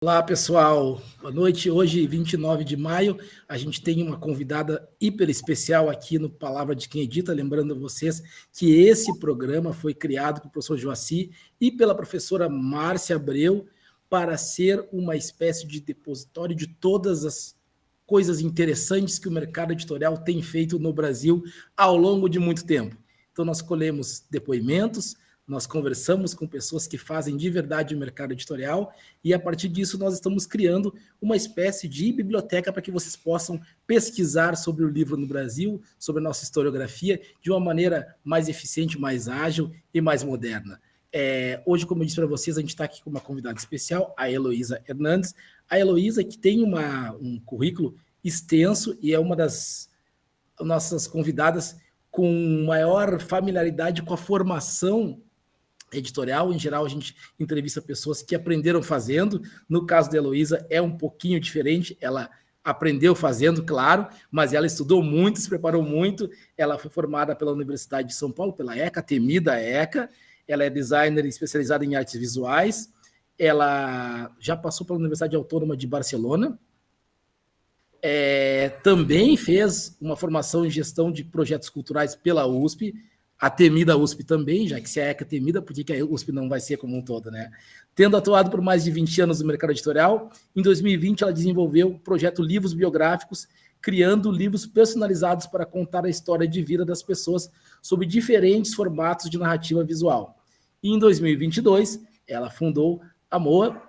Olá, pessoal. Boa noite. Hoje, 29 de maio, a gente tem uma convidada hiper especial aqui no Palavra de Quem Edita, lembrando a vocês que esse programa foi criado pelo professor Joaci e pela professora Márcia Abreu para ser uma espécie de depositório de todas as coisas interessantes que o mercado editorial tem feito no Brasil ao longo de muito tempo. Então, nós colhemos depoimentos, nós conversamos com pessoas que fazem de verdade o mercado editorial e, a partir disso, nós estamos criando uma espécie de biblioteca para que vocês possam pesquisar sobre o livro no Brasil, sobre a nossa historiografia, de uma maneira mais eficiente, mais ágil e mais moderna. Hoje, como eu disse para vocês, a gente está aqui com uma convidada especial, a Heloísa Hernandes. A Heloísa, que tem um currículo extenso e é uma das nossas convidadas com maior familiaridade com a formação editorial. Em geral, a gente entrevista pessoas que aprenderam fazendo. No caso da Heloísa, é um pouquinho diferente. Ela aprendeu fazendo, claro, mas ela estudou muito, se preparou muito. Ela foi formada pela Universidade de São Paulo, pela ECA, temida ECA. Ela é designer especializada em artes visuais. Ela já passou pela Universidade Autônoma de Barcelona. Também fez uma formação em gestão de projetos culturais pela USP, a temida USP também, já que se a ECA é temida, por que a USP não vai ser como um todo, né? Tendo atuado por mais de 20 anos no mercado editorial, em 2020 ela desenvolveu o projeto Livros Biográficos, criando livros personalizados para contar a história de vida das pessoas sob diferentes formatos de narrativa visual. E em 2022, ela fundou a MOA,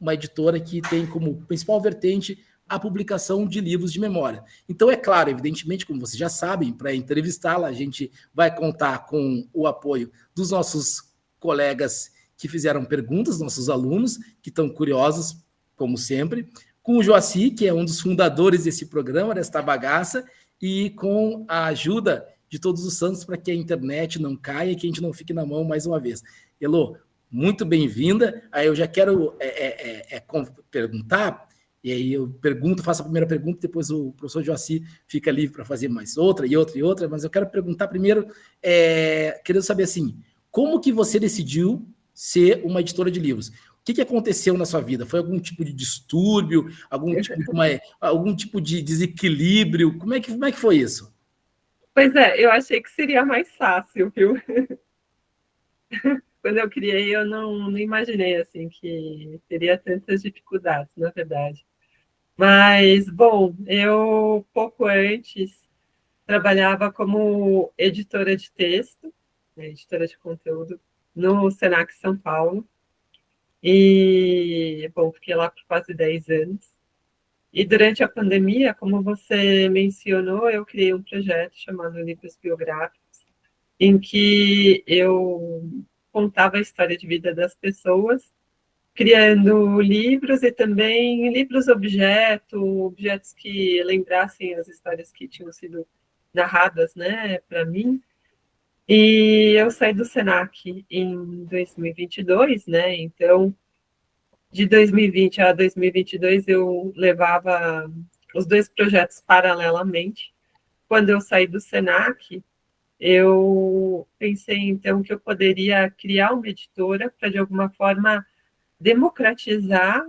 uma editora que tem como principal vertente a publicação de livros de memória. Então, é claro, evidentemente, como vocês já sabem, para entrevistá-la, a gente vai contar com o apoio dos nossos colegas que fizeram perguntas, nossos alunos, que estão curiosos, como sempre, com o Joaci, que é um dos fundadores desse programa, desta bagaça, e com a ajuda de todos os santos para que a internet não caia e que a gente não fique na mão mais uma vez. Elô, muito bem-vinda. Aí eu já quero perguntar, e aí eu faço a primeira pergunta, depois o professor Joaci fica livre para fazer mais outra, mas eu quero perguntar primeiro, querendo saber assim, como que você decidiu ser uma editora de livros? O que aconteceu na sua vida? Foi algum tipo de distúrbio, algum tipo de desequilíbrio? Como é que foi isso? Pois é, eu achei que seria mais fácil, viu? Quando eu criei, eu não imaginei assim que teria tantas dificuldades, na verdade. Mas, bom, eu pouco antes trabalhava como editora de texto, né, editora de conteúdo, no Senac São Paulo. E, bom, fiquei lá por quase 10 anos. E durante a pandemia, como você mencionou, eu criei um projeto chamado Livros Biográficos, em que eu contava a história de vida das pessoas, criando livros e também objetos que lembrassem as histórias que tinham sido narradas, né, para mim. E eu saí do Senac em 2022, né, então de 2020 a 2022 eu levava os dois projetos paralelamente. Quando eu saí do Senac, eu pensei, então, que eu poderia criar uma editora para, de alguma forma, democratizar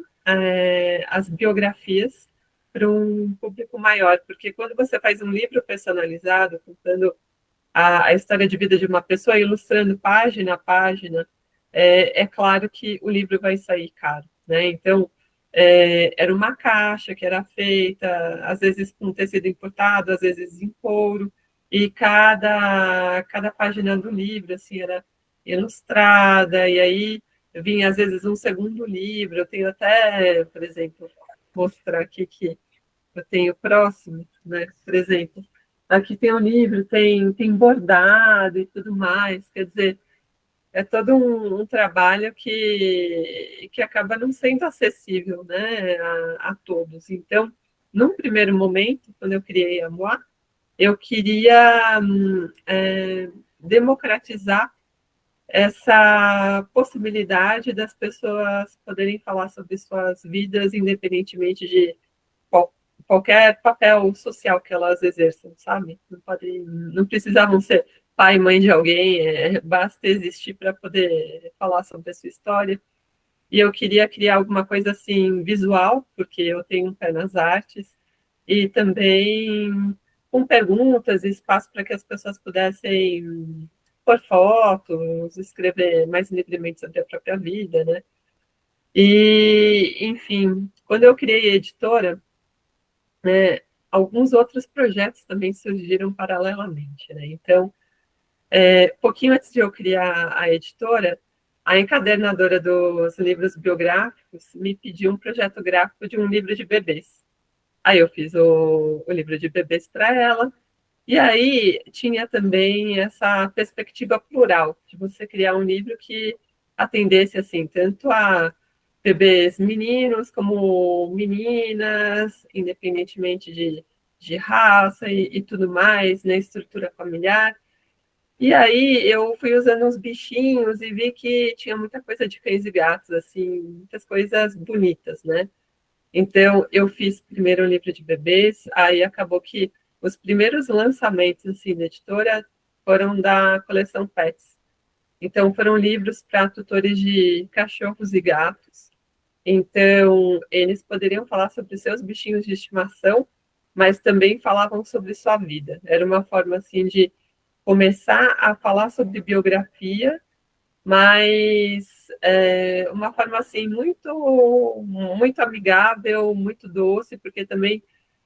as biografias para um público maior, porque quando você faz um livro personalizado, contando a história de vida de uma pessoa, ilustrando página a página, é claro que o livro vai sair caro, né? Então, era uma caixa que era feita, às vezes com tecido importado, às vezes em couro, e cada página do livro, assim, era ilustrada, e aí vinha, às vezes, um segundo livro. Eu tenho até, por exemplo, mostrar aqui que eu tenho próximo, né? Por exemplo, aqui tem um livro, tem bordado e tudo mais, quer dizer, é todo um trabalho que acaba não sendo acessível, né, a todos. Então, num primeiro momento, quando eu criei a Moá, eu queria democratizar essa possibilidade das pessoas poderem falar sobre suas vidas, independentemente de qualquer papel social que elas exerçam, sabe? Não precisavam ser pai e mãe de alguém, basta existir para poder falar sobre a sua história. e eu queria criar alguma coisa assim visual, porque eu tenho um pé nas artes, e também com perguntas, espaço para que as pessoas pudessem pôr fotos, escrever mais livremente sobre a própria vida, né? E, enfim, quando eu criei a editora, né, alguns outros projetos também surgiram paralelamente, né? Então, pouquinho antes de eu criar a editora, a encadernadora dos livros biográficos me pediu um projeto gráfico de um livro de bebês. Aí eu fiz o livro de bebês para ela, e aí tinha também essa perspectiva plural, de você criar um livro que atendesse assim, tanto a bebês meninos como meninas, independentemente de raça e tudo mais, né, estrutura familiar. E aí eu fui usando uns bichinhos e vi que tinha muita coisa de cães e gatos, assim, muitas coisas bonitas, né? Então eu fiz primeiro um livro de bebês, aí acabou que os primeiros lançamentos assim da editora foram da coleção Pets. Então foram livros para tutores de cachorros e gatos. Então eles poderiam falar sobre seus bichinhos de estimação, mas também falavam sobre sua vida. Era uma forma assim de começar a falar sobre biografia, mas uma forma assim muito amigável, muito doce, porque também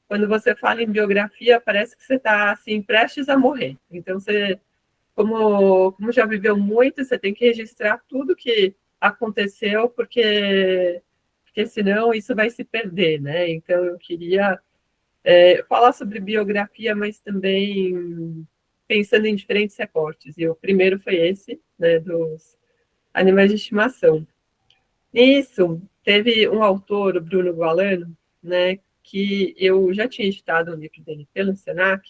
quando você fala em biografia parece que você está assim prestes a morrer. Então você, como já viveu muito, você tem que registrar tudo que aconteceu, porque senão isso vai se perder, né? Então eu queria falar sobre biografia, mas também pensando em diferentes recortes. E o primeiro foi esse, né, dos animais de estimação. Nisso, teve um autor, o Bruno Gualano, né, que eu já tinha editado um livro dele pelo Senac,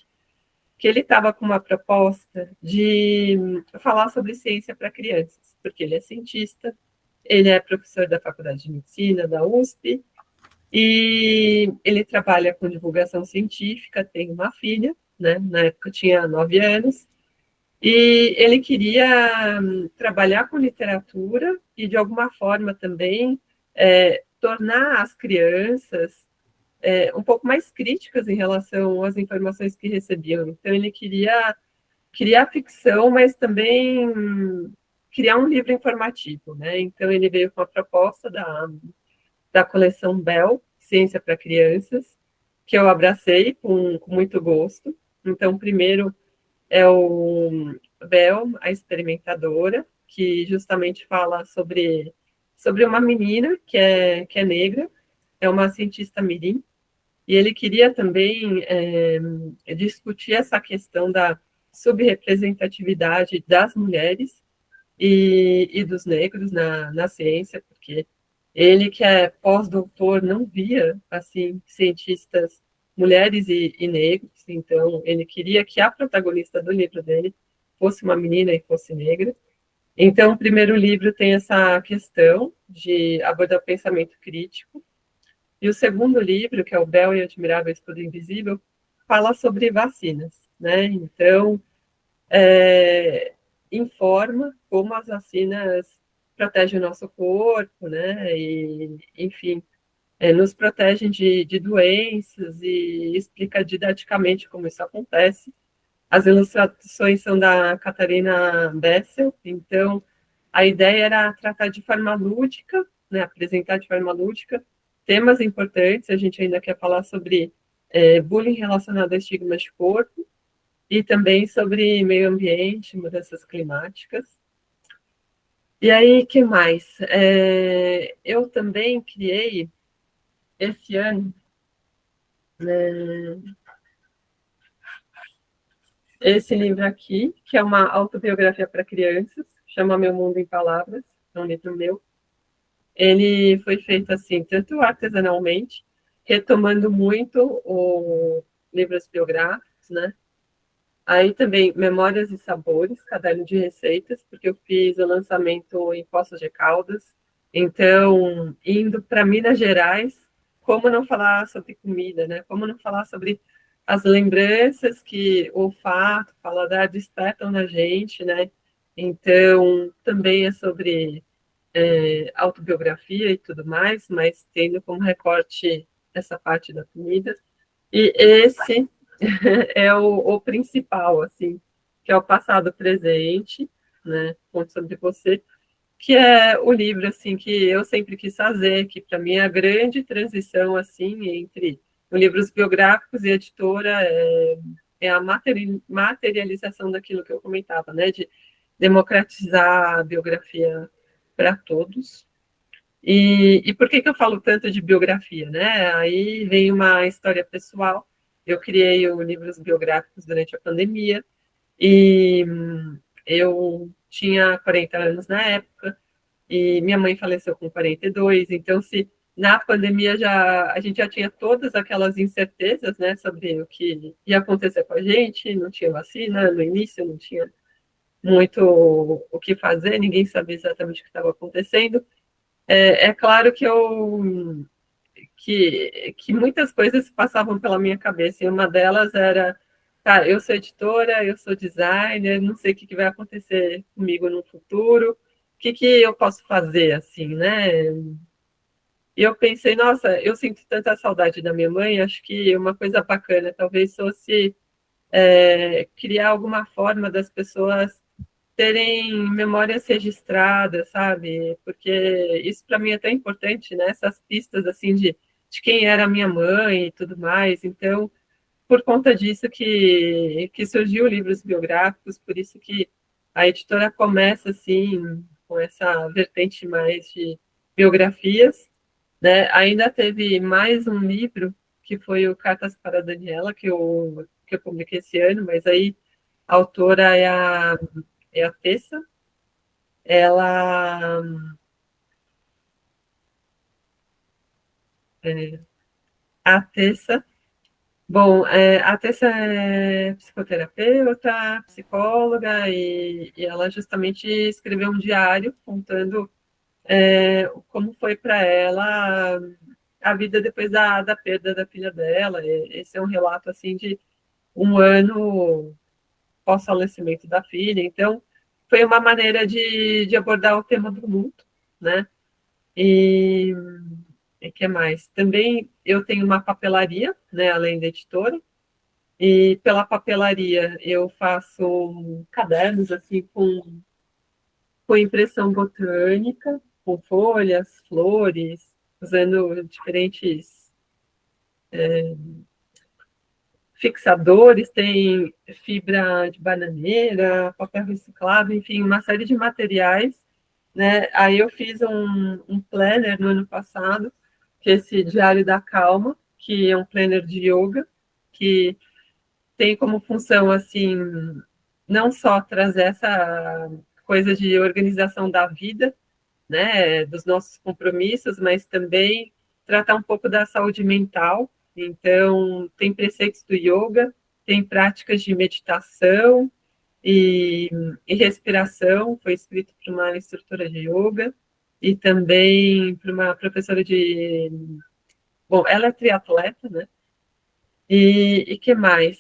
que ele estava com uma proposta de falar sobre ciência para crianças, porque ele é cientista, ele é professor da Faculdade de Medicina da USP, e ele trabalha com divulgação científica, tem uma filha, né? Na época tinha 9 anos, e ele queria trabalhar com literatura e, de alguma forma, também tornar as crianças um pouco mais críticas em relação às informações que recebiam. Então, ele queria criar ficção, mas também criar um livro informativo, né? Então, ele veio com a proposta da coleção Bell, Ciência para Crianças, que eu abracei com muito gosto. Então, primeiro é o Bell, a experimentadora, que justamente fala sobre uma menina que é negra, é uma cientista mirim, e ele queria também discutir essa questão da subrepresentatividade das mulheres e dos negros na ciência, porque ele, que é pós-doutor, não via assim cientistas mulheres e negros, então ele queria que a protagonista do livro dele fosse uma menina e fosse negra. Então, o primeiro livro tem essa questão de abordar o pensamento crítico, e o segundo livro, que é o Bel e o Admirável Escudo Invisível, fala sobre vacinas, né? Então, informa como as vacinas protegem o nosso corpo, né? E, enfim, nos protegem de doenças e explica didaticamente como isso acontece. As ilustrações são da Catarina Bessel, então a ideia era tratar de forma lúdica, né? Apresentar de forma lúdica temas importantes. A gente ainda quer falar sobre bullying relacionado a estigmas de corpo, e também sobre meio ambiente, mudanças climáticas. E aí, que mais? Eu também criei, esse ano, esse livro aqui, que é uma autobiografia para crianças, chama Meu Mundo em Palavras, é um livro meu. Ele foi feito assim, tanto artesanalmente, retomando muito os livros biográficos, né? Aí também Memórias e Sabores, caderno de receitas, porque eu fiz o lançamento em Poços de Caldas. Então, indo para Minas Gerais, como não falar sobre comida, né? Como não falar sobre as lembranças que o olfato, o paladar despertam na gente, né? Então, também é sobre autobiografia e tudo mais, mas tendo como recorte essa parte da comida. E esse é o principal, assim, que é o passado presente, né? Conto sobre você, que é o livro assim que eu sempre quis fazer, que para mim é a grande transição assim entre livros biográficos e editora é a materialização daquilo que eu comentava, né? De democratizar a biografia para todos. E por que eu falo tanto de biografia, né? Aí vem uma história pessoal. Eu criei livros biográficos durante a pandemia e eu tinha 40 anos na época e minha mãe faleceu com 42, então se na pandemia a gente já tinha todas aquelas incertezas, né, sobre o que ia acontecer com a gente, não tinha vacina, no início não tinha muito o que fazer, ninguém sabia exatamente o que estava acontecendo. É claro que muitas coisas passavam pela minha cabeça, e uma delas era, tá, eu sou editora, eu sou designer, não sei o que vai acontecer comigo no futuro, o que eu posso fazer, assim, né? E eu pensei, nossa, eu sinto tanta saudade da minha mãe, acho que uma coisa bacana talvez fosse criar alguma forma das pessoas terem memórias registradas, sabe? Porque isso para mim é tão importante, né? Essas pistas assim de quem era a minha mãe e tudo mais. Então, por conta disso que surgiu livros biográficos, por isso que a editora começa assim com essa vertente mais de biografias, né? Ainda teve mais um livro que foi o Cartas para a Daniela que eu publiquei esse ano, mas aí a autora é a Tessa. Ela a Tessa, bom, a Tessa é psicoterapeuta, psicóloga, e ela justamente escreveu um diário contando como foi para ela a vida depois da perda da filha dela. Esse é um relato assim de um ano pós-falecimento da filha. Então, foi uma maneira de abordar o tema do luto, né? E o que mais? Também eu tenho uma papelaria, né, além da editora, e pela papelaria eu faço cadernos assim com impressão botânica, com folhas, flores, usando diferentes fixadores, tem fibra de bananeira, papel reciclado, enfim, uma série de materiais, né? Aí eu fiz um planner no ano passado, que é esse Diário da Calma, que é um planner de yoga, que tem como função, assim, não só trazer essa coisa de organização da vida, né, dos nossos compromissos, mas também tratar um pouco da saúde mental. Então, tem preceitos do yoga, tem práticas de meditação e, e respiração, foi escrito por uma instrutora de yoga e também por uma professora de... Bom, ela é triatleta, né? E que mais?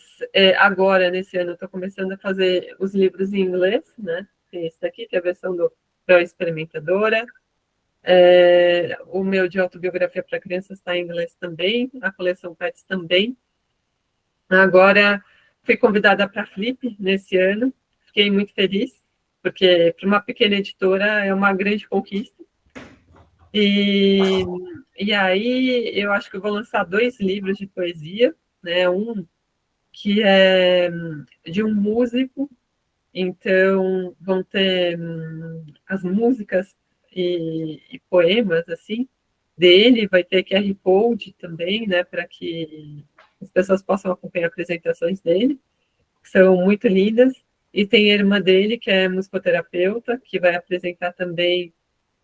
Agora, nesse ano, eu estou começando a fazer os livros em inglês, né? Tem esse daqui, que é a versão do Experimentadora. O meu de autobiografia para crianças está em inglês também, a coleção Pets também. Agora, fui convidada para a Flip nesse ano, fiquei muito feliz, porque para uma pequena editora é uma grande conquista. E aí, eu acho que eu vou lançar 2 livros de poesia, né? Um que é de um músico, então vão ter as músicas e poemas assim dele, vai ter QR Code também, né, para que as pessoas possam acompanhar apresentações dele, que são muito lindas. E tem a irmã dele, que é musicoterapeuta, que vai apresentar também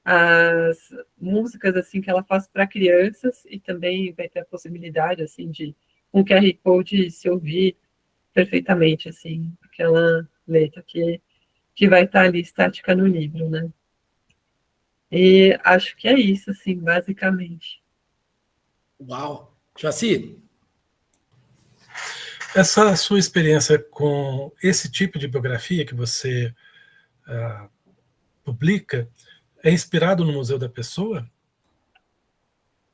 as músicas assim que ela faz para crianças, e também vai ter a possibilidade assim de com QR Code se ouvir perfeitamente assim aquela letra que vai estar ali estática no livro, né? E acho que é isso, assim, basicamente. Uau! Joaci? Essa sua experiência com esse tipo de biografia que você publica, é inspirado no Museu da Pessoa?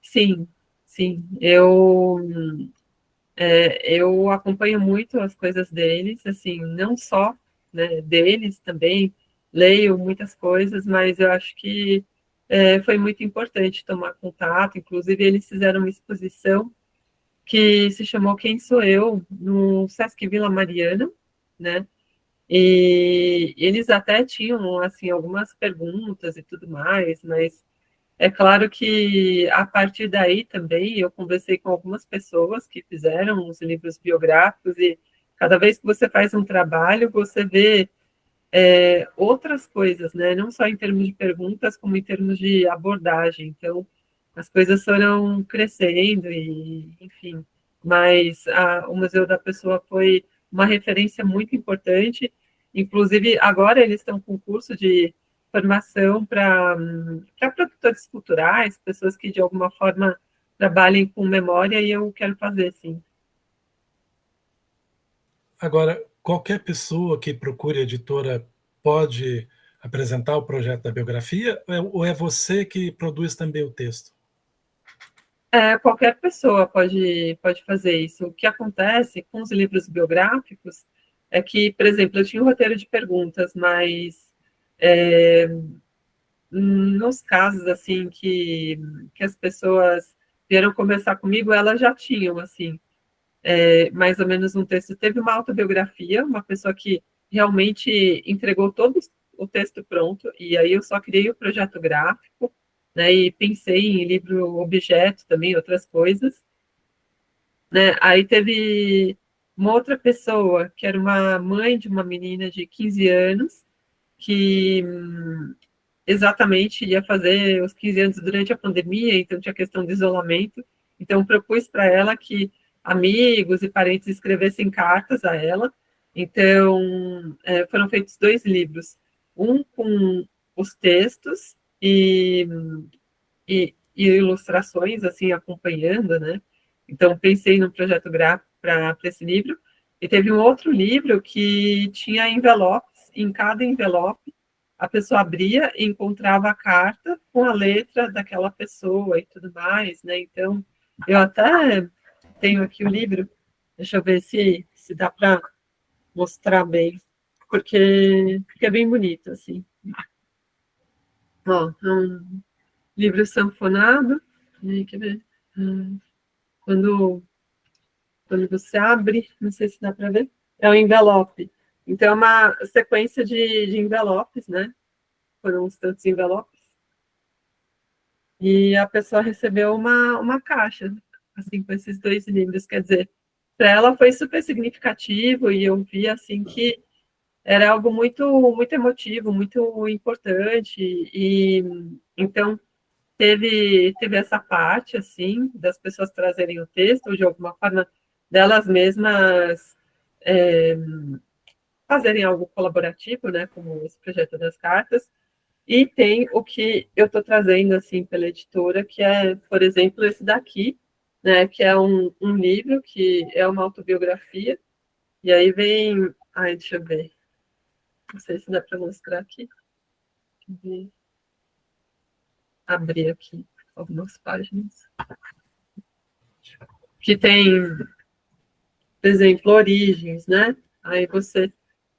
Sim, sim. Eu acompanho muito as coisas deles, assim, não só, né, deles também, leio muitas coisas, mas eu acho que foi muito importante tomar contato. Inclusive, eles fizeram uma exposição que se chamou Quem Sou Eu, no Sesc Vila Mariana, né? E eles até tinham, assim, algumas perguntas e tudo mais, mas é claro que a partir daí também eu conversei com algumas pessoas que fizeram os livros biográficos e cada vez que você faz um trabalho, você vê outras coisas, né? Não só em termos de perguntas, como em termos de abordagem. Então, as coisas foram crescendo e, enfim, mas o Museu da Pessoa foi uma referência muito importante. Inclusive, agora eles estão com curso de formação para produtores culturais, pessoas que de alguma forma trabalhem com memória, e eu quero fazer, sim. Agora, qualquer pessoa que procure a editora pode apresentar o projeto da biografia, ou é você que produz também o texto? Qualquer pessoa pode fazer isso. O que acontece com os livros biográficos é que, por exemplo, eu tinha um roteiro de perguntas, mas nos casos assim que as pessoas vieram conversar comigo, elas já tinham assim mais ou menos um texto. Teve uma autobiografia, uma pessoa que realmente entregou todo o texto pronto, e aí eu só criei o projeto gráfico, né, e pensei em livro objeto também, outras coisas, né. Aí teve uma outra pessoa, que era uma mãe de uma menina de 15 anos, que exatamente ia fazer os 15 anos durante a pandemia, então tinha questão de isolamento. Então, propus para ela que amigos e parentes escrevessem cartas a ela. Então, foram feitos 2 livros, um com os textos e ilustrações, assim, acompanhando, né? Então, pensei no projeto gráfico para esse livro. E teve um outro livro que tinha envelopes, em cada envelope a pessoa abria e encontrava a carta com a letra daquela pessoa e tudo mais, né? Então, eu até tenho aqui o livro, deixa eu ver se dá para mostrar bem, porque é bem bonito, assim. Ó, é um livro sanfonado, né? Quer ver? Quando, quando você abre, não sei se dá para ver, é o envelope. Então, é uma sequência de envelopes, né? Foram uns tantos envelopes. E a pessoa recebeu uma caixa, assim, com esses 2 livros. Quer dizer, para ela foi super significativo, e eu vi, assim, que era algo muito, muito emotivo, muito importante. E então, teve essa parte, assim, das pessoas trazerem o texto, ou de alguma forma, delas mesmas fazerem algo colaborativo, né, como esse projeto das cartas. E tem o que eu estou trazendo, assim, pela editora, que é, por exemplo, esse daqui, né, que é um livro, que é uma autobiografia, e aí vem... Ai, deixa eu ver. Não sei se dá para mostrar aqui. Abrir aqui algumas páginas. Que tem, por exemplo, origens, né? Aí você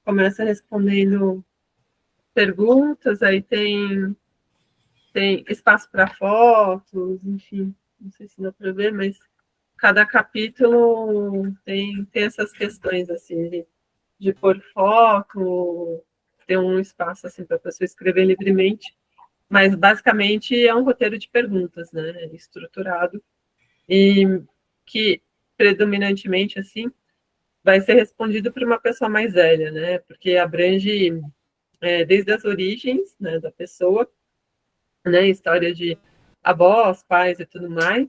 começa respondendo perguntas, aí tem espaço para fotos, enfim, não sei se dá para ver, mas cada capítulo tem essas questões, assim, de pôr foto, ter um espaço, assim, para a pessoa escrever livremente, mas basicamente é um roteiro de perguntas, né, estruturado, e que predominantemente, assim, vai ser respondido por uma pessoa mais velha, né, porque abrange desde as origens, né, da pessoa, né, história de avós, pais e tudo mais,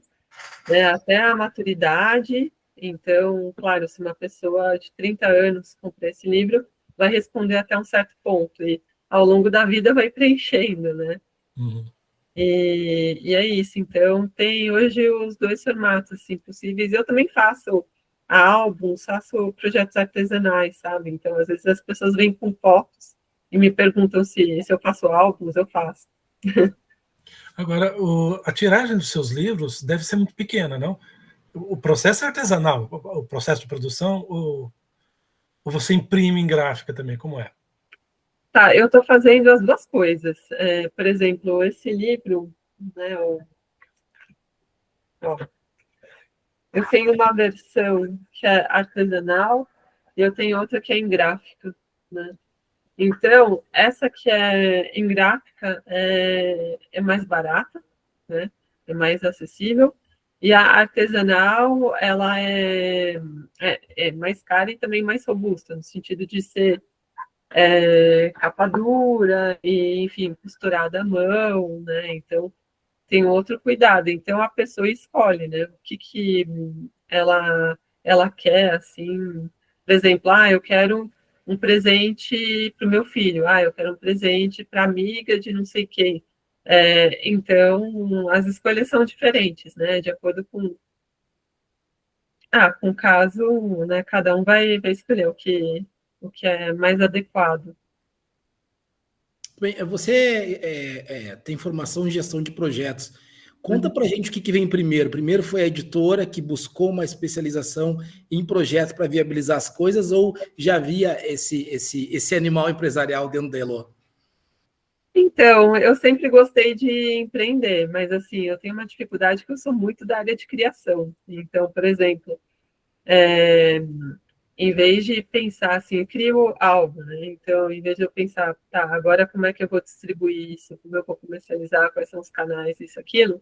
né, até a maturidade. Então, claro, se uma pessoa de 30 anos comprar esse livro, vai responder até um certo ponto, e ao longo da vida vai preenchendo, né? Uhum. E é isso. Então, tem hoje os 2 formatos assim, possíveis. Eu também faço álbuns, faço projetos artesanais, sabe? Então, às vezes as pessoas vêm com fotos e me perguntam se eu faço álbuns, eu faço. Agora, a tiragem dos seus livros deve ser muito pequena, não? O processo é artesanal, o processo de produção, ou você imprime em gráfica também, como é? Tá, eu estou fazendo as duas coisas. Por exemplo, esse livro, né, ó, eu tenho uma versão que é artesanal e eu tenho outra que é em gráfica, né? Então, essa que é em gráfica é mais barata, né? É mais acessível. E a artesanal, ela é mais cara e também mais robusta, no sentido de ser capa dura e, enfim, costurada à mão, né? Então, tem outro cuidado. Então, a pessoa escolhe, né? O que ela quer, assim. Por exemplo, eu quero um presente para o meu filho. Eu quero um presente para amiga de não sei quem. Então, as escolhas são diferentes, né? De acordo com o caso, né? Cada um vai escolher o que é mais adequado. Bem, você tem formação em gestão de projetos. Conta para a gente o que vem primeiro. Primeiro foi a editora que buscou uma especialização em projetos para viabilizar as coisas, ou já havia esse animal empresarial dentro da Elo? Então, eu sempre gostei de empreender, mas assim, eu tenho uma dificuldade que eu sou muito da área de criação. Então, por exemplo, em vez de pensar assim, eu crio algo, né? Então, em vez de eu pensar, tá, agora como é que eu vou distribuir isso, como eu vou comercializar, quais são os canais, isso, aquilo,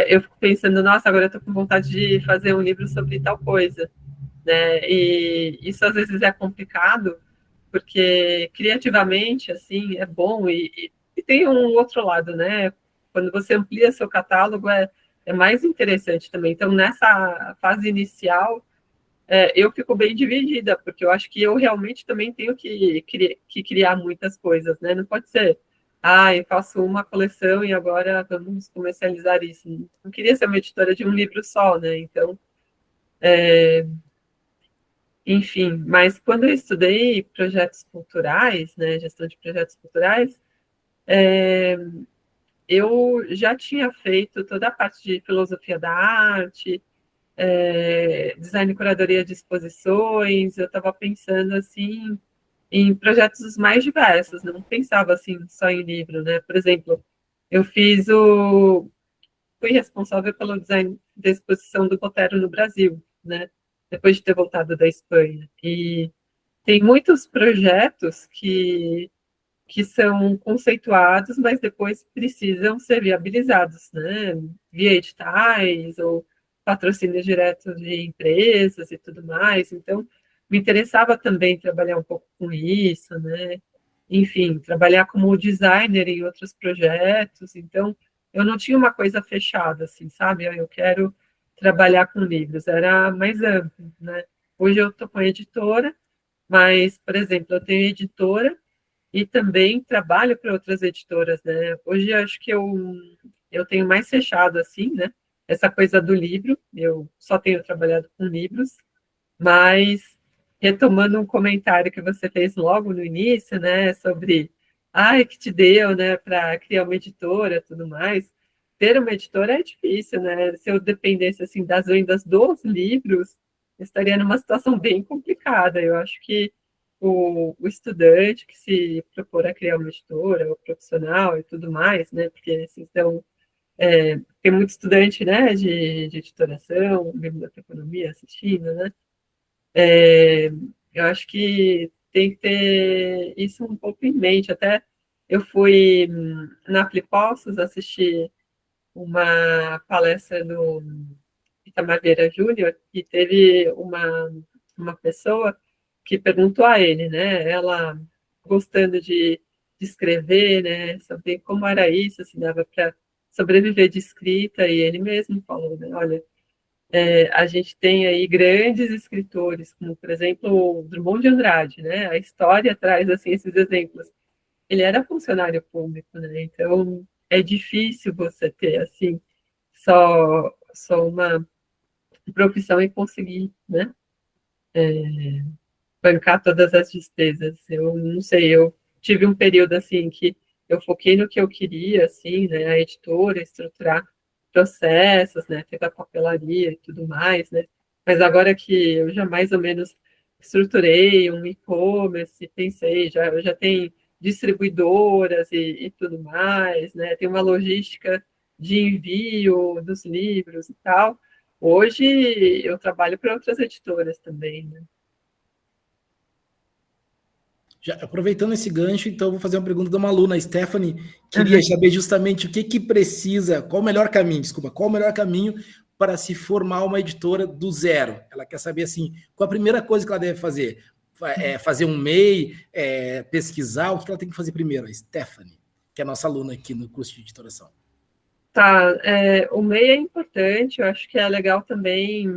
eu fico pensando, nossa, agora eu tô com vontade de fazer um livro sobre tal coisa, né? E isso às vezes é complicado, porque criativamente, assim, é bom, e tem um outro lado, né? Quando você amplia seu catálogo, é mais interessante também. Então, nessa fase inicial, eu fico bem dividida, porque eu acho que eu realmente também tenho que criar muitas coisas, né? Não pode ser, eu faço uma coleção e agora vamos comercializar isso. Não queria ser uma editora de um livro só, né? Então, enfim, mas quando eu estudei projetos culturais, né, gestão de projetos culturais, eu já tinha feito toda a parte de filosofia da arte, design e curadoria de exposições, eu estava pensando, assim, em projetos mais diversos, não pensava, assim, só em livro, né? Por exemplo, eu fui responsável pelo design da exposição do Botero no Brasil, né? Depois de ter voltado da Espanha. E tem muitos projetos que são conceituados, mas depois precisam ser viabilizados, né? Via editais ou patrocínio direto de empresas e tudo mais. Então, me interessava também trabalhar um pouco com isso, né? Enfim, trabalhar como designer em outros projetos. Então, eu não tinha uma coisa fechada, assim, sabe? Eu quero trabalhar com livros, era mais amplo, né? Hoje eu estou com a editora, mas, por exemplo, eu tenho editora e também trabalho para outras editoras, né? Hoje eu acho que eu tenho mais fechado, assim, né? Essa coisa do livro, eu só tenho trabalhado com livros, mas retomando um comentário que você fez logo no início, né? Sobre, que te deu, né? Para criar uma editora, tudo mais. Ter uma editora é difícil, né? Se eu dependesse, assim, das vendas dos livros, eu estaria numa situação bem complicada. Eu acho que o estudante que se propor a criar uma editora, o profissional e tudo mais, né? Porque assim, então, tem muito estudante, né, de editoração, biblioteconomia assistindo, né? Eu acho que tem que ter isso um pouco em mente. Até eu fui na Flipossos assistir uma palestra do Itamar Vieira Júnior e teve uma pessoa que perguntou a ele, né, ela gostando de escrever, né, saber como era isso, se dava para sobreviver de escrita, e ele mesmo falou, né, olha, a gente tem aí grandes escritores, como, por exemplo, o Drummond de Andrade, né, a história traz, assim, esses exemplos. Ele era funcionário público, né, então é difícil você ter, assim, só uma profissão e conseguir, né, bancar todas as despesas. Eu não sei, eu tive um período assim que eu foquei no que eu queria, assim, né, a editora, estruturar processos, né, ter a papelaria e tudo mais, né, mas agora que eu já mais ou menos estruturei um e-commerce, pensei, eu já tenho distribuidoras e tudo mais, né, tem uma logística de envio dos livros e tal. Hoje eu trabalho para outras editoras também, né. Já, aproveitando esse gancho, então eu vou fazer uma pergunta de uma aluna, a Stephanie, queria saber justamente o que que precisa, qual o melhor caminho, desculpa, qual o melhor caminho para se formar uma editora do zero. Ela quer saber, assim, qual a primeira coisa que ela deve fazer? Fazer um MEI, pesquisar, o que ela tem que fazer primeiro? A Stephanie, que é a nossa aluna aqui no curso de editoração. Tá, o MEI é importante, eu acho que é legal também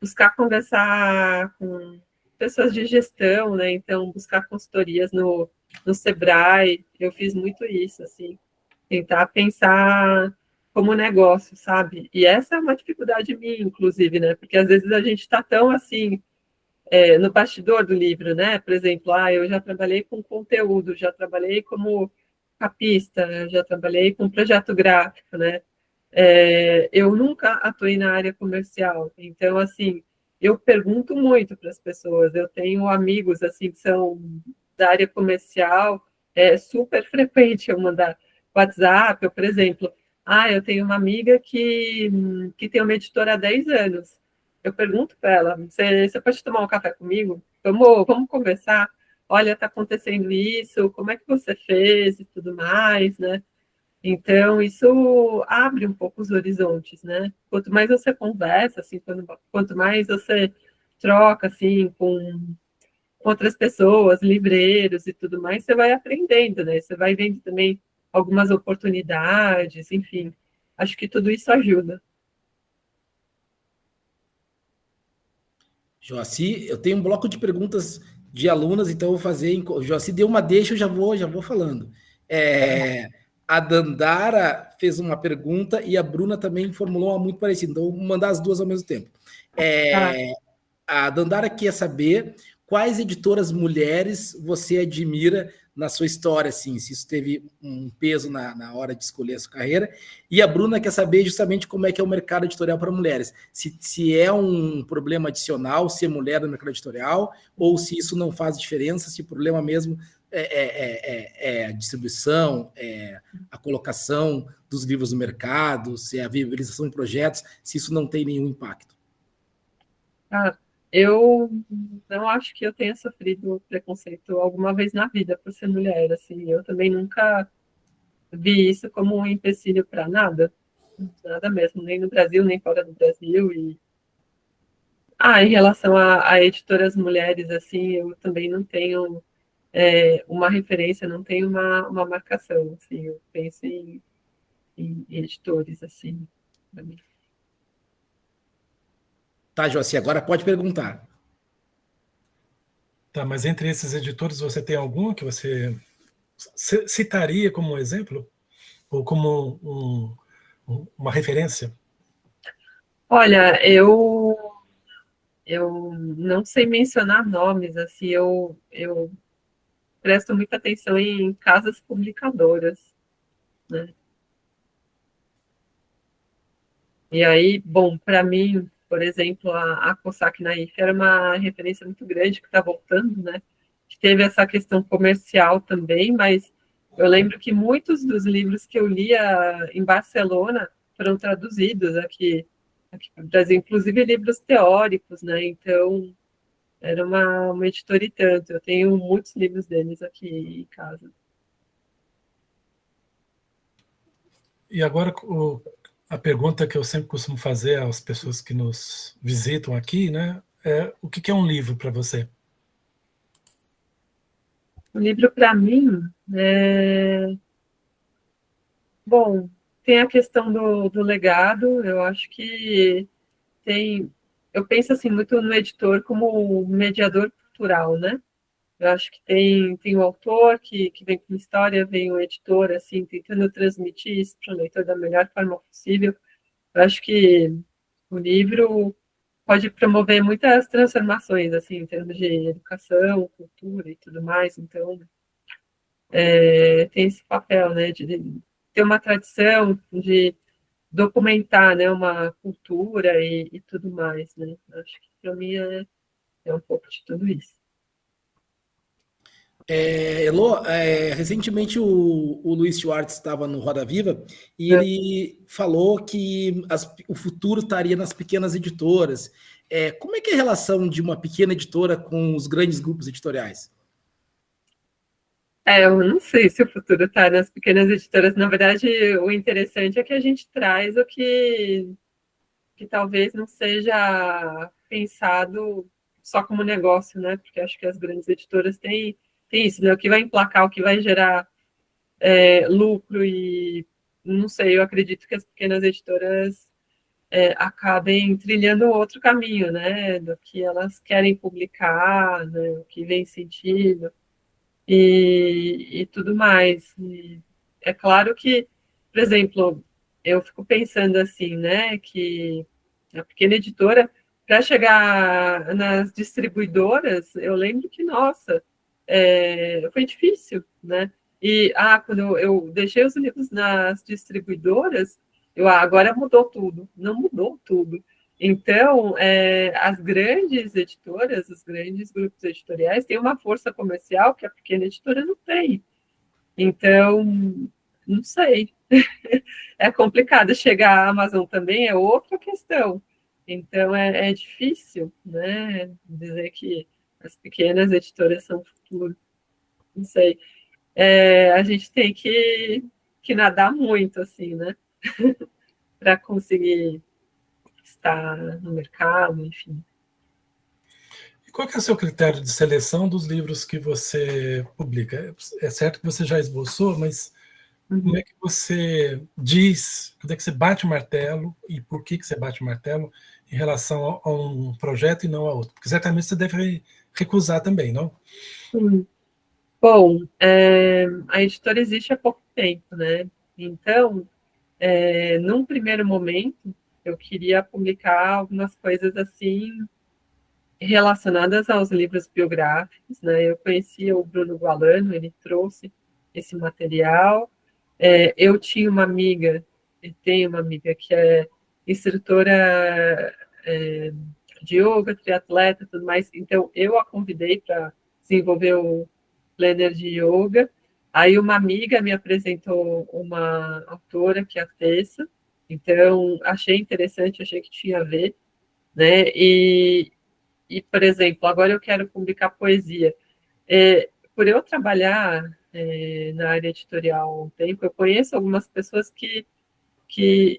buscar conversar com pessoas de gestão, né? Então, buscar consultorias no Sebrae, eu fiz muito isso, assim, tentar pensar como negócio, sabe? E essa é uma dificuldade minha, inclusive, né? Porque às vezes a gente está tão assim, no bastidor do livro, né? Por exemplo, eu já trabalhei com conteúdo, já trabalhei como capista, já trabalhei com projeto gráfico, né? Eu nunca atuei na área comercial, então, assim, eu pergunto muito para as pessoas, eu tenho amigos, assim, que são da área comercial, é super frequente eu mandar WhatsApp, ou, por exemplo, eu tenho uma amiga que tem uma editora há 10 anos, eu pergunto para ela, você pode tomar um café comigo? Vamos conversar? Olha, está acontecendo isso, como é que você fez e tudo mais, né? Então, isso abre um pouco os horizontes, né? Quanto mais você conversa, assim, quanto mais você troca, assim, com outras pessoas, livreiros e tudo mais, você vai aprendendo, né? Você vai vendo também algumas oportunidades, enfim. Acho que tudo isso ajuda. Joaci, eu tenho um bloco de perguntas de alunas, então eu vou fazer. Joaci deu uma deixa, eu já vou falando. A Dandara fez uma pergunta e a Bruna também formulou uma muito parecida, então eu vou mandar as duas ao mesmo tempo. A Dandara quer saber quais editoras mulheres você admira na sua história, assim, se isso teve um peso na hora de escolher a sua carreira. E a Bruna quer saber justamente como é que é o mercado editorial para mulheres. Se é um problema adicional ser mulher no mercado editorial, ou se isso não faz diferença, se o problema mesmo é a distribuição, a colocação dos livros no mercado, se é a viabilização de projetos, se isso não tem nenhum impacto. Eu não acho que eu tenha sofrido preconceito alguma vez na vida por ser mulher, assim, eu também nunca vi isso como um empecilho para nada mesmo, nem no Brasil, nem fora do Brasil, em relação a editoras mulheres, assim, eu também não tenho uma referência, não tenho uma marcação, assim, eu penso em editores, assim, para mim. Tá, Joaci, agora pode perguntar. Tá, mas entre esses editores você tem algum que você citaria como um exemplo? Ou como uma referência? Olha, eu não sei mencionar nomes, assim, eu presto muita atenção em casas publicadoras, né? E aí, bom, para mim, por exemplo, a Cossack Naif era uma referência muito grande que está voltando, né? Que teve essa questão comercial também, mas eu lembro que muitos dos livros que eu lia em Barcelona foram traduzidos aqui para o Brasil, inclusive livros teóricos, né? Então, era uma editora e tanto. Eu tenho muitos livros deles aqui em casa. E agora a pergunta que eu sempre costumo fazer às pessoas que nos visitam aqui, né? O que é um livro para você? O livro, para mim, bom, tem a questão do legado, eu acho que eu penso assim muito no editor como mediador cultural, né? Eu acho que tem o autor que vem com uma história, vem o editor, assim, tentando transmitir isso para o leitor da melhor forma possível. Eu acho que o livro pode promover muitas transformações, assim, em termos de educação, cultura e tudo mais. Então, tem esse papel, né, de ter uma tradição, de documentar, né, uma cultura e tudo mais, né? Acho que para mim é um pouco de tudo isso. Elô, recentemente o Luiz Schwartz estava no Roda Viva e ele falou que o futuro estaria nas pequenas editoras. Como é que é a relação de uma pequena editora com os grandes grupos editoriais? Eu não sei se o futuro está nas pequenas editoras. Na verdade, o interessante é que a gente traz o que talvez não seja pensado só como negócio, né? Porque acho que as grandes editoras têm isso, né? O que vai emplacar, o que vai gerar lucro e não sei, eu acredito que as pequenas editoras acabem trilhando outro caminho, né? Do que elas querem publicar, né? O que vem sentido e tudo mais. E é claro que, por exemplo, eu fico pensando assim, né, que a pequena editora, para chegar nas distribuidoras, eu lembro que, nossa, foi difícil, né? E quando eu deixei os livros nas distribuidoras, agora mudou tudo. Não mudou tudo. Então, as grandes editoras, os grandes grupos editoriais têm uma força comercial que a pequena editora não tem. Então, não sei. É complicado. Chegar à Amazon também é outra questão. Então, é difícil, né, dizer que as pequenas editoras são o futuro. Não sei. A gente tem que nadar muito, assim, né, para conseguir estar no mercado, enfim. E qual que é o seu critério de seleção dos livros que você publica? É certo que você já esboçou, mas como é que você diz, quando é que você bate o martelo e por que você bate o martelo em relação a um projeto e não a outro? Porque certamente você deve recusar também, não? Bom, a editora existe há pouco tempo, né? Então, num primeiro momento, eu queria publicar algumas coisas assim relacionadas aos livros biográficos, né? Eu conhecia o Bruno Gualano, ele trouxe esse material. Eu tinha uma amiga, e tenho uma amiga que é instrutora de yoga, triatleta, tudo mais. Então, eu a convidei para desenvolver o planner de yoga. Aí uma amiga me apresentou uma autora que é a Tessa. Então, achei interessante, achei que tinha a ver, né? Por exemplo, agora eu quero publicar poesia. Por eu trabalhar na área editorial há um tempo, eu conheço algumas pessoas que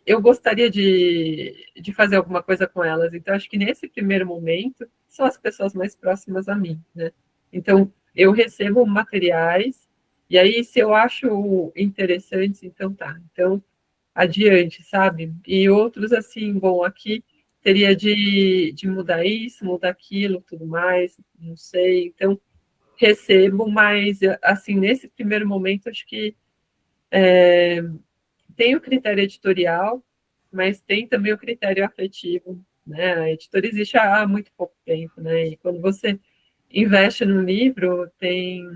eu gostaria de fazer alguma coisa com elas. Então, acho que nesse primeiro momento, são as pessoas mais próximas a mim, né? Então, eu recebo materiais, e aí, se eu acho interessantes, então tá. Então, adiante, sabe? E outros, assim, bom, aqui teria de mudar isso, mudar aquilo, tudo mais, não sei. Então, recebo, mas, assim, nesse primeiro momento, acho que tem o critério editorial, mas tem também o critério afetivo, né? A editora existe há muito pouco tempo, né? E quando você investe no livro, tem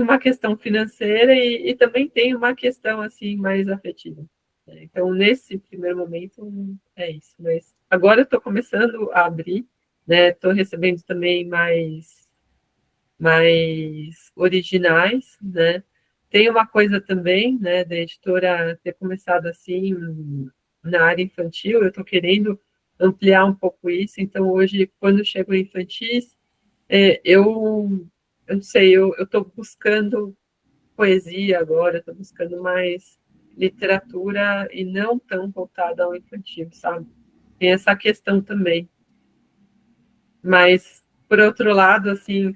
uma questão financeira e também tem uma questão assim mais afetiva. Né? Então, nesse primeiro momento, é isso. Mas agora eu estou começando a abrir, né? Estou recebendo também mais originais, né? Tem uma coisa também, né, da editora ter começado assim na área infantil, eu estou querendo ampliar um pouco isso, então hoje, quando chego em infantis, eu não sei, eu estou buscando poesia agora, estou buscando mais literatura e não tão voltada ao infantil, sabe? Tem essa questão também. Mas, por outro lado, assim,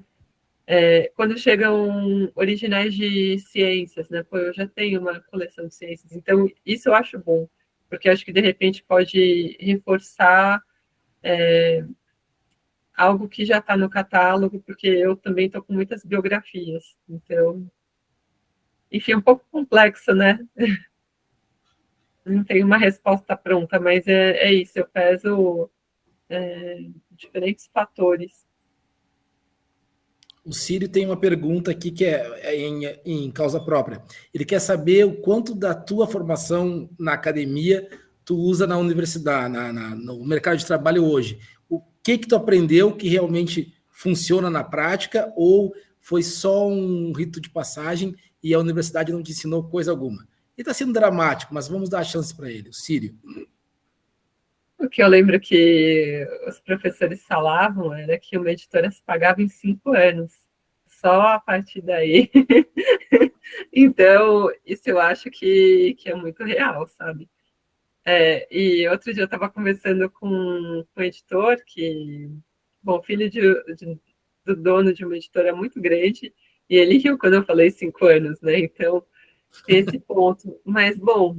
quando chegam originais de ciências, né? Pô, eu já tenho uma coleção de ciências, então isso eu acho bom, porque acho que de repente pode reforçar algo que já está no catálogo, porque eu também estou com muitas biografias, então, enfim, é um pouco complexo, né? Não tenho uma resposta pronta, mas é isso, eu peso diferentes fatores. O Círio tem uma pergunta aqui que é em causa própria. Ele quer saber o quanto da tua formação na academia tu usa na universidade, no mercado de trabalho hoje. O que tu aprendeu que realmente funciona na prática ou foi só um rito de passagem e a universidade não te ensinou coisa alguma? Ele está sendo dramático, mas vamos dar a chance para ele. O Círio. O que eu lembro que os professores falavam era que uma editora se pagava em 5 anos, só a partir daí. Então, isso eu acho que é muito real, sabe? E outro dia eu estava conversando com um editor que, bom, filho do dono de uma editora muito grande, e ele riu quando eu falei 5 anos, né? Então, tem esse ponto. Mas, bom,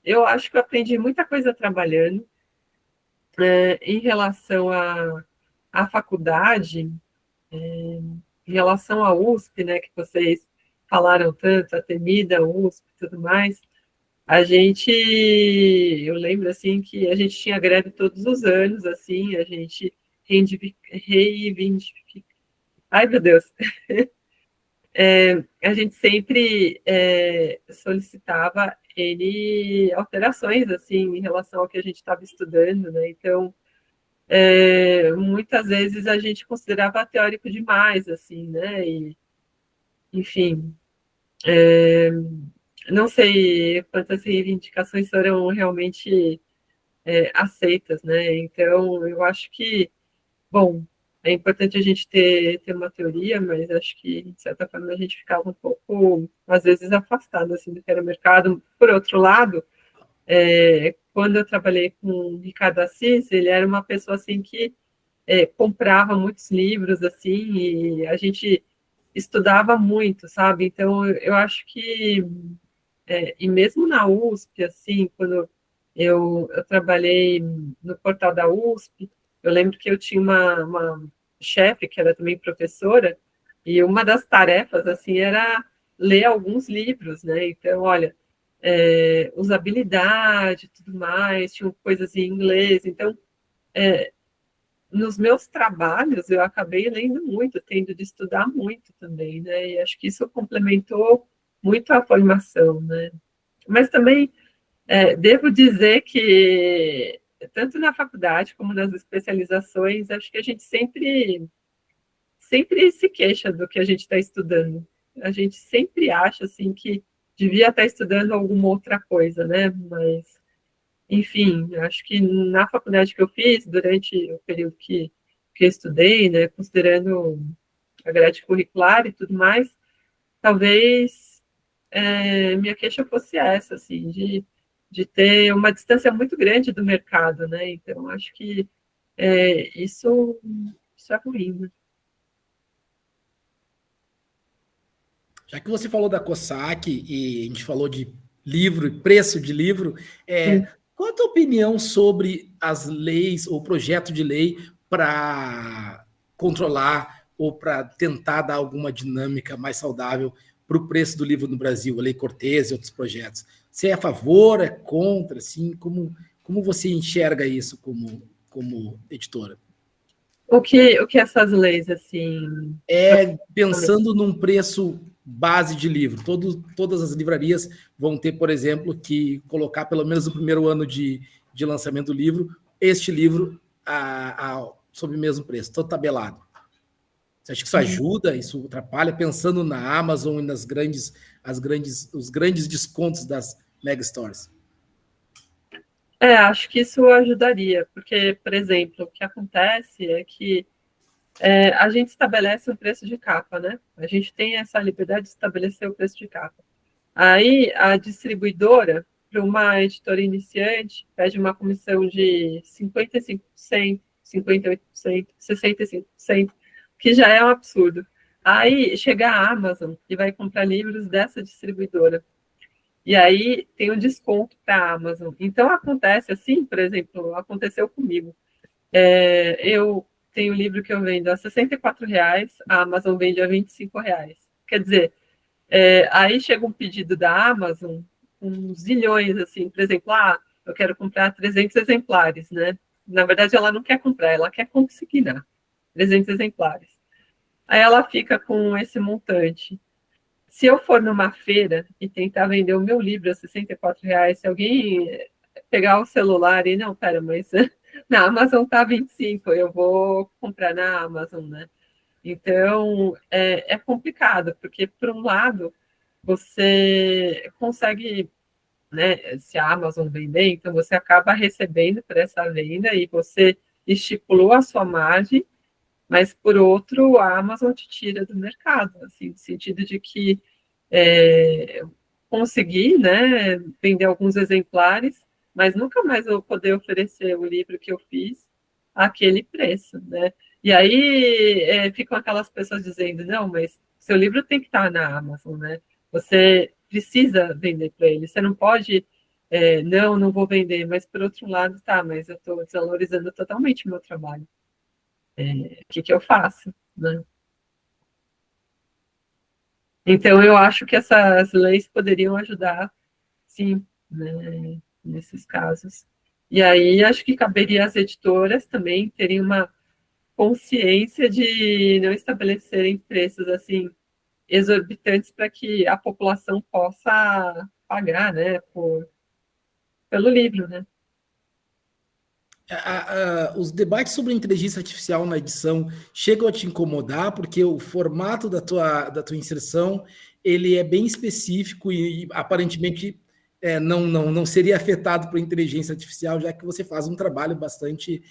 eu acho que eu aprendi muita coisa trabalhando. Em relação à faculdade, em relação à USP, né, que vocês falaram tanto, a temida USP e tudo mais, eu lembro, assim, que a gente tinha greve todos os anos, assim, a gente reivindica... Ai, meu Deus! A gente sempre solicitava alterações, assim, em relação ao que a gente estava estudando, né? Então, muitas vezes a gente considerava teórico demais, assim, né? E, enfim, não sei quantas reivindicações foram realmente aceitas, né? Então, eu acho que, bom, é importante a gente ter uma teoria, mas acho que, de certa forma, a gente ficava um pouco, às vezes, afastado assim, do que era o mercado. Por outro lado, quando eu trabalhei com o Ricardo Assis, ele era uma pessoa assim que comprava muitos livros, assim, e a gente estudava muito, sabe? Então, eu acho que, e mesmo na USP, assim, quando eu trabalhei no portal da USP, eu lembro que eu tinha uma chefe, que era também professora, e uma das tarefas, assim, era ler alguns livros, né? Então, olha, usabilidade e tudo mais, tinham coisas em inglês. Então, nos meus trabalhos, eu acabei lendo muito, tendo de estudar muito também, né? E acho que isso complementou muito a formação, né? Mas também devo dizer que, tanto na faculdade como nas especializações, acho que a gente sempre se queixa do que a gente está estudando. A gente sempre acha assim, que devia estar estudando alguma outra coisa, né? Mas, enfim, acho que na faculdade que eu fiz, durante o período que eu estudei, né, considerando a grade curricular e tudo mais, talvez minha queixa fosse essa, assim, de ter uma distância muito grande do mercado, né? Então, acho que isso é ruim, né? Já que você falou da COSAC e a gente falou de livro e preço de livro, qual a tua opinião sobre as leis ou projeto de lei para controlar ou para tentar dar alguma dinâmica mais saudável para o preço do livro no Brasil, a Lei Cortez e outros projetos? Você é a favor, é contra? Assim, como você enxerga isso como editora? O que essas leis, assim... Pensando num preço base de livro. Todas as livrarias vão ter, por exemplo, que colocar, pelo menos no primeiro ano de lançamento do livro, este livro sob o mesmo preço, todo tabelado. Você acha que isso ajuda, isso atrapalha, pensando na Amazon e os grandes descontos das mega stores? Acho que isso ajudaria, porque, por exemplo, o que acontece é que a gente estabelece um preço de capa, né? A gente tem essa liberdade de estabelecer o preço de capa. Aí, a distribuidora, para uma editora iniciante, pede uma comissão de 55%, 58%, 65%, que já é um absurdo. Aí, chega a Amazon e vai comprar livros dessa distribuidora. E aí, tem um desconto para a Amazon. Então, acontece assim, por exemplo, aconteceu comigo. Eu tenho um livro que eu vendo a R$64, a Amazon vende a R$25. Quer dizer, aí chega um pedido da Amazon, com zilhões, assim, por exemplo, eu quero comprar 300 exemplares, né? Na verdade, ela não quer comprar, ela quer consignar. 300 exemplares. Aí ela fica com esse montante. Se eu for numa feira e tentar vender o meu livro a R$ 64, se alguém pegar o celular e, não, pera, mas na Amazon tá 25, eu vou comprar na Amazon, né? Então, é complicado, porque, por um lado, você consegue, né, se a Amazon vender, então você acaba recebendo por essa venda e você estipulou a sua margem, mas, por outro, a Amazon te tira do mercado, assim, no sentido de que conseguir, né, vender alguns exemplares, mas nunca mais eu vou poder oferecer o livro que eu fiz àquele preço, né? E aí ficam aquelas pessoas dizendo, não, mas seu livro tem que estar na Amazon, né? Você precisa vender para ele, você não pode, não vou vender, mas por outro lado, tá, mas eu estou desvalorizando totalmente o meu trabalho. O que eu faço, né? Então, eu acho que essas leis poderiam ajudar, sim, né, nesses casos. E aí, acho que caberia às editoras também terem uma consciência de não estabelecerem preços, assim, exorbitantes para que a população possa pagar, né, pelo livro, né? Os debates sobre inteligência artificial na edição chegam a te incomodar, porque o formato da tua inserção ele é bem específico e aparentemente não seria afetado por inteligência artificial, já que você faz um trabalho bastante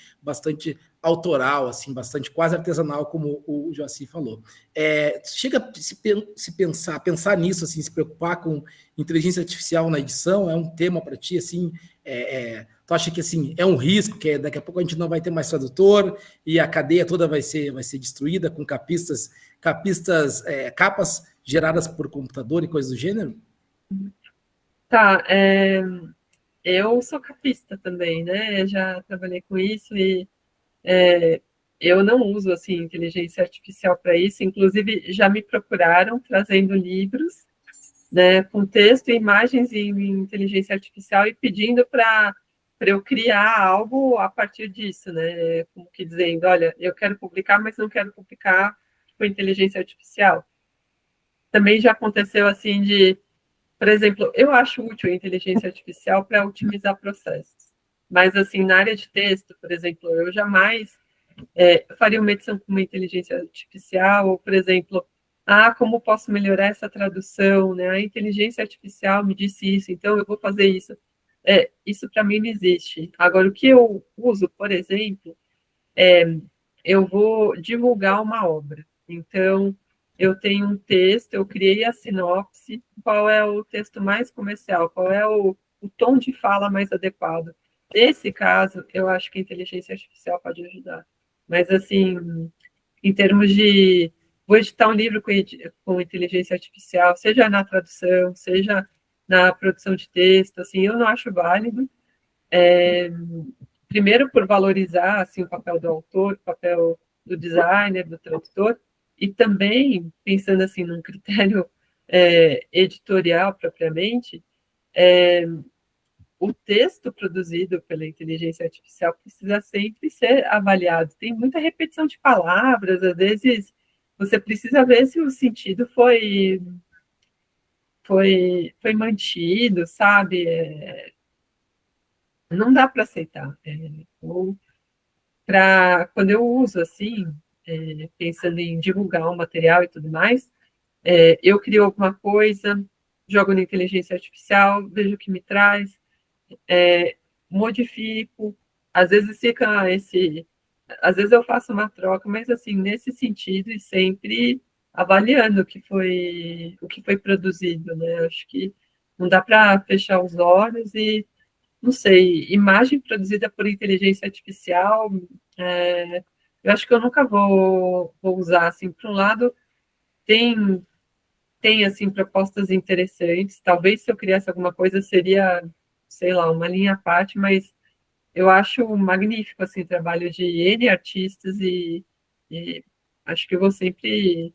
autoral, assim, bastante quase artesanal, como o Joaci falou. Chega a pensar nisso, assim, se preocupar com inteligência artificial na edição, é um tema para ti, assim, tu acha que assim, é um risco, que daqui a pouco a gente não vai ter mais tradutor e a cadeia toda vai ser destruída com capas geradas por computador e coisas do gênero? Tá, eu sou capista também, né? Já trabalhei com isso e eu não uso assim inteligência artificial para isso. Inclusive, já me procuraram trazendo livros, né, com texto e imagens em inteligência artificial e pedindo para eu criar algo a partir disso, né? Como que dizendo, olha, eu quero publicar, mas não quero publicar com inteligência artificial. Também já aconteceu assim de, por exemplo, eu acho útil a inteligência artificial para otimizar processos, mas assim, na área de texto, por exemplo, eu jamais faria uma edição com uma inteligência artificial, ou, por exemplo, como posso melhorar essa tradução, né? A inteligência artificial me disse isso, então eu vou fazer isso. Isso para mim não existe. Agora, o que eu uso, por exemplo, eu vou divulgar uma obra. Então, eu tenho um texto, eu criei a sinopse, qual é o texto mais comercial, qual é o tom de fala mais adequado. Nesse caso, eu acho que a inteligência artificial pode ajudar. Mas, assim, em termos de vou editar um livro com inteligência artificial, seja na tradução, seja na produção de texto, assim, eu não acho válido. Primeiro, por valorizar assim, o papel do autor, o papel do designer, do tradutor, e também, pensando assim, num critério editorial propriamente, o texto produzido pela inteligência artificial precisa sempre ser avaliado. Tem muita repetição de palavras, às vezes você precisa ver se o sentido foi mantido, sabe? Não dá para aceitar. Quando eu uso assim, pensando em divulgar um material e tudo mais, eu crio alguma coisa, jogo na inteligência artificial, vejo o que me traz, modifico, às vezes às vezes eu faço uma troca, mas assim, nesse sentido e sempre avaliando o que foi produzido, né? Acho que não dá para fechar os olhos e, não sei, imagem produzida por inteligência artificial, eu acho que eu nunca vou usar, assim, por um lado, tem assim, propostas interessantes, talvez se eu criasse alguma coisa seria, sei lá, uma linha à parte, mas eu acho magnífico, assim, o trabalho de N artistas e acho que eu vou sempre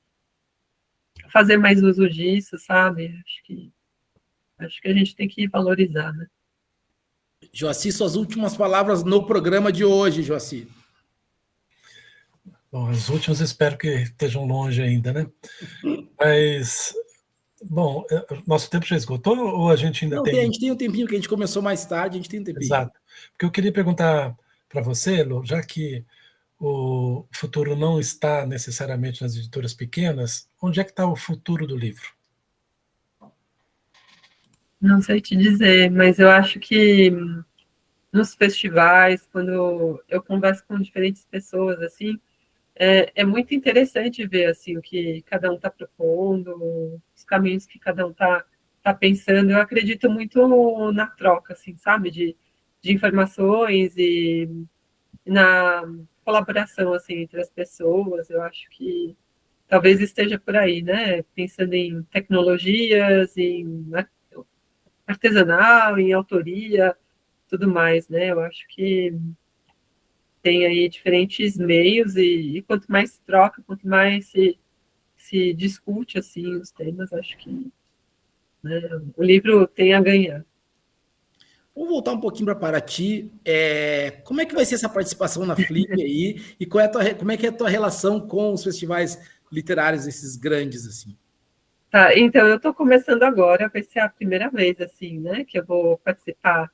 fazer mais uso disso, sabe? Acho que a gente tem que valorizar, né? Joaci, suas últimas palavras no programa de hoje, Joaci. Bom, as últimas espero que estejam longe ainda, né? Mas, bom, nosso tempo já esgotou ou a gente ainda Não, tem? a gente tem um tempinho que a gente começou mais tarde, a gente tem um tempinho. Exato. Porque eu queria perguntar para você, Lu, já que o futuro não está necessariamente nas editoras pequenas, onde é que está o futuro do livro? Não sei te dizer, mas eu acho que nos festivais, quando eu converso com diferentes pessoas, assim, é muito interessante ver, assim, o que cada um está propondo, os caminhos que cada um tá pensando. Eu acredito muito na troca, assim, sabe, de informações e na colaboração, assim, entre as pessoas. Eu acho que talvez esteja por aí, né? Pensando em tecnologias, em artesanal, em autoria, tudo mais, né? Eu acho que tem aí diferentes meios e quanto mais se troca, quanto mais se discute assim os temas, acho que, né, o livro tem a ganhar. Vamos voltar um pouquinho para Paraty. Como é que vai ser essa participação na Flip aí? E como é que é a tua relação com os festivais literários, esses grandes, assim? Tá, então eu estou começando agora, vai ser a primeira vez assim, né, que eu vou participar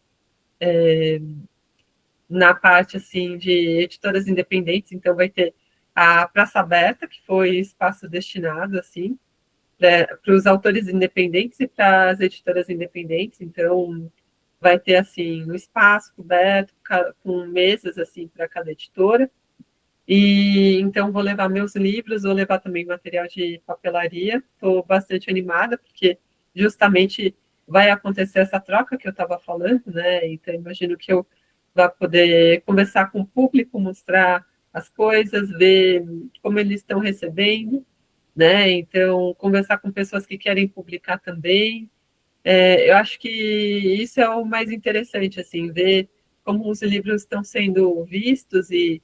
na parte assim de editoras independentes. Então vai ter a Praça Aberta, que foi espaço destinado assim para os autores independentes e para as editoras independentes. Então vai ter assim um espaço coberto com mesas assim para cada editora. E então vou levar meus livros, vou levar também material de papelaria. Estou bastante animada porque justamente vai acontecer essa troca que eu estava falando, né? Então imagino que eu vá poder conversar com o público, mostrar as coisas, ver como eles estão recebendo, né? Então conversar com pessoas que querem publicar também. Eu acho que isso é o mais interessante, assim, ver como os livros estão sendo vistos e,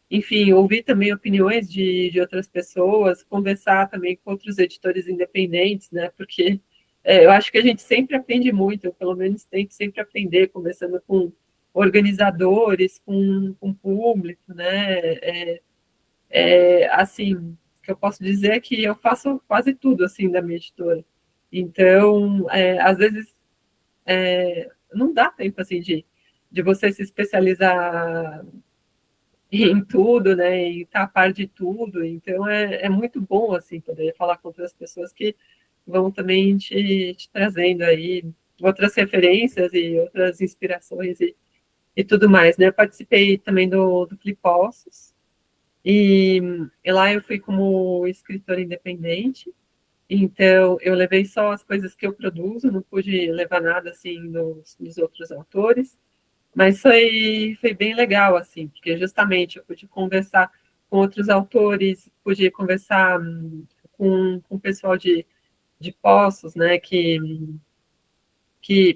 enfim, ouvir também opiniões de outras pessoas, conversar também com outros editores independentes, né? Porque eu acho que a gente sempre aprende muito, eu pelo menos tento sempre aprender, conversando com organizadores, com público, né? Assim, o que eu posso dizer é que eu faço quase tudo, assim, da minha editora. Então, às vezes, não dá tempo, assim, de você se especializar em tudo, né, e estar a par de tudo. Então, é muito bom, assim, poder falar com outras pessoas que vão também te trazendo aí outras referências e outras inspirações e tudo mais, né. Eu participei também do Flipossos, e lá eu fui como escritora independente. Então, eu levei só as coisas que eu produzo, não pude levar nada, assim, dos outros autores, mas foi bem legal, assim, porque justamente eu pude conversar com outros autores, pude conversar com o pessoal de Poços, né, que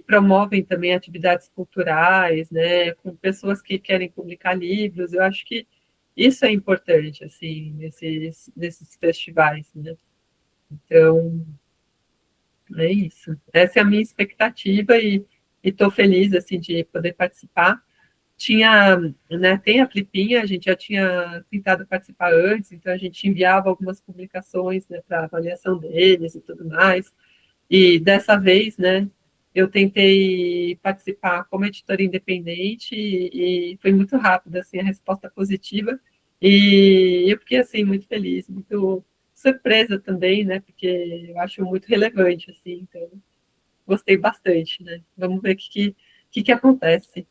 promovem também atividades culturais, né, com pessoas que querem publicar livros. Eu acho que isso é importante, assim, nesses festivais, né. Então, é isso. Essa é a minha expectativa e estou feliz, assim, de poder participar. Tinha, né, tem a Flipinha, a gente já tinha tentado participar antes, então a gente enviava algumas publicações, né, para avaliação deles e tudo mais. E dessa vez, né, eu tentei participar como editora independente e foi muito rápido, assim, a resposta positiva. E eu fiquei, assim, muito feliz, muito surpresa também, né, porque eu acho muito relevante, assim, então gostei bastante, né. Vamos ver o que acontece.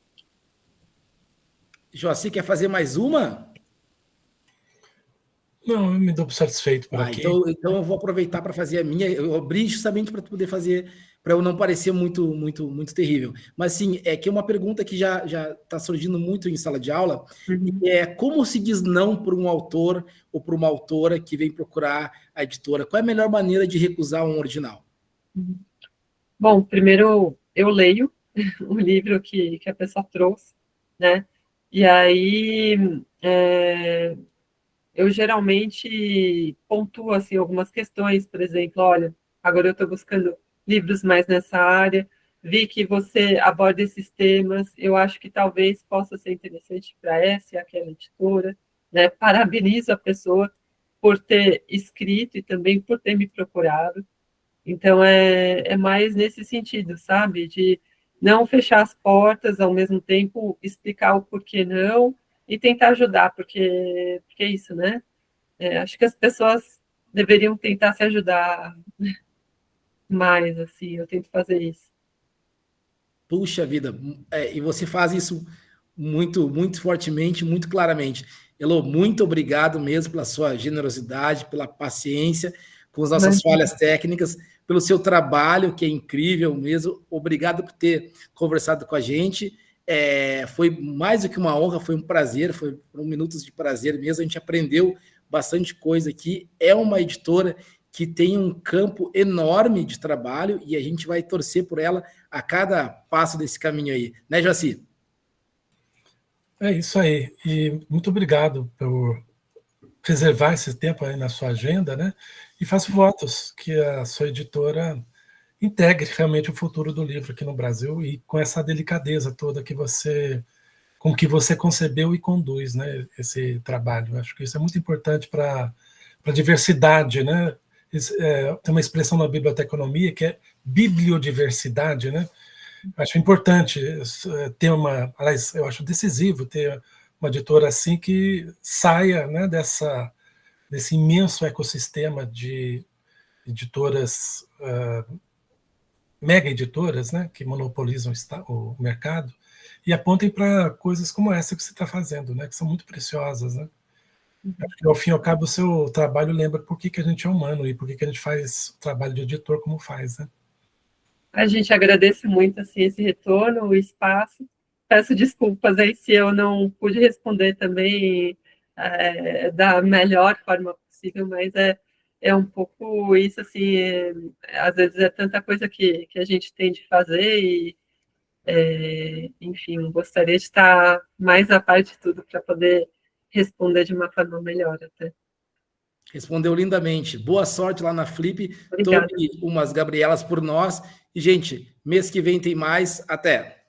Joaci, quer fazer mais uma? Não, eu me dou por satisfeito por Ah, aqui. então eu vou aproveitar para fazer a minha. Eu abri justamente para poder fazer, para eu não parecer muito terrível. Mas sim, é que é uma pergunta que já está surgindo muito em sala de aula, Uhum. é como se diz não para um autor ou para uma autora que vem procurar a editora? Qual é a melhor maneira de recusar um original? Uhum. Bom, primeiro eu leio o livro que a pessoa trouxe, né? E aí eu geralmente pontuo assim, algumas questões, por exemplo, olha, agora eu estou buscando livros mais nessa área, vi que você aborda esses temas, eu acho que talvez possa ser interessante para essa e aquela editora, né? Parabenizo a pessoa por ter escrito e também por ter me procurado. Então, é mais nesse sentido, sabe? De não fechar as portas, ao mesmo tempo explicar o porquê não e tentar ajudar, porque é isso, né? Acho que as pessoas deveriam tentar se ajudar mais, assim, eu tento fazer isso. Puxa vida, e você faz isso muito, muito fortemente, muito claramente. Elô, muito obrigado mesmo pela sua generosidade, pela paciência, com as nossas falhas técnicas, pelo seu trabalho, que é incrível mesmo. Obrigado por ter conversado com a gente. Foi mais do que uma honra, foi um prazer, foram minutos de prazer mesmo. A gente aprendeu bastante coisa aqui. É uma editora que tem um campo enorme de trabalho e a gente vai torcer por ela a cada passo desse caminho aí. Né, Joaci? É isso aí. E muito obrigado por preservar esse tempo aí na sua agenda, né? E faço votos que a sua editora integre realmente o futuro do livro aqui no Brasil e com essa delicadeza toda com que você concebeu e conduz, né, esse trabalho. Acho que isso é muito importante para a diversidade, né? Tem uma expressão na biblioteconomia que é bibliodiversidade, né? Acho importante ter aliás, eu acho decisivo ter uma editora assim que saia, né, desse imenso ecossistema de editoras, mega editoras, né, que monopolizam o mercado e apontem para coisas como essa que você está fazendo, né, que são muito preciosas, né? Acho que, ao fim e ao cabo, o seu trabalho lembra por que a gente é humano e por que a gente faz o trabalho de editor como faz, né? A gente agradece muito assim, esse retorno, o espaço. Peço desculpas aí se eu não pude responder também da melhor forma possível, mas é um pouco isso, assim, às vezes é tanta coisa que a gente tem de fazer e, enfim, gostaria de estar mais a par de tudo para poder responder de uma forma melhor até. Respondeu lindamente. Boa sorte lá na Flip. Obrigada. Tome umas Gabrielas por nós. E, gente, mês que vem tem mais. Até!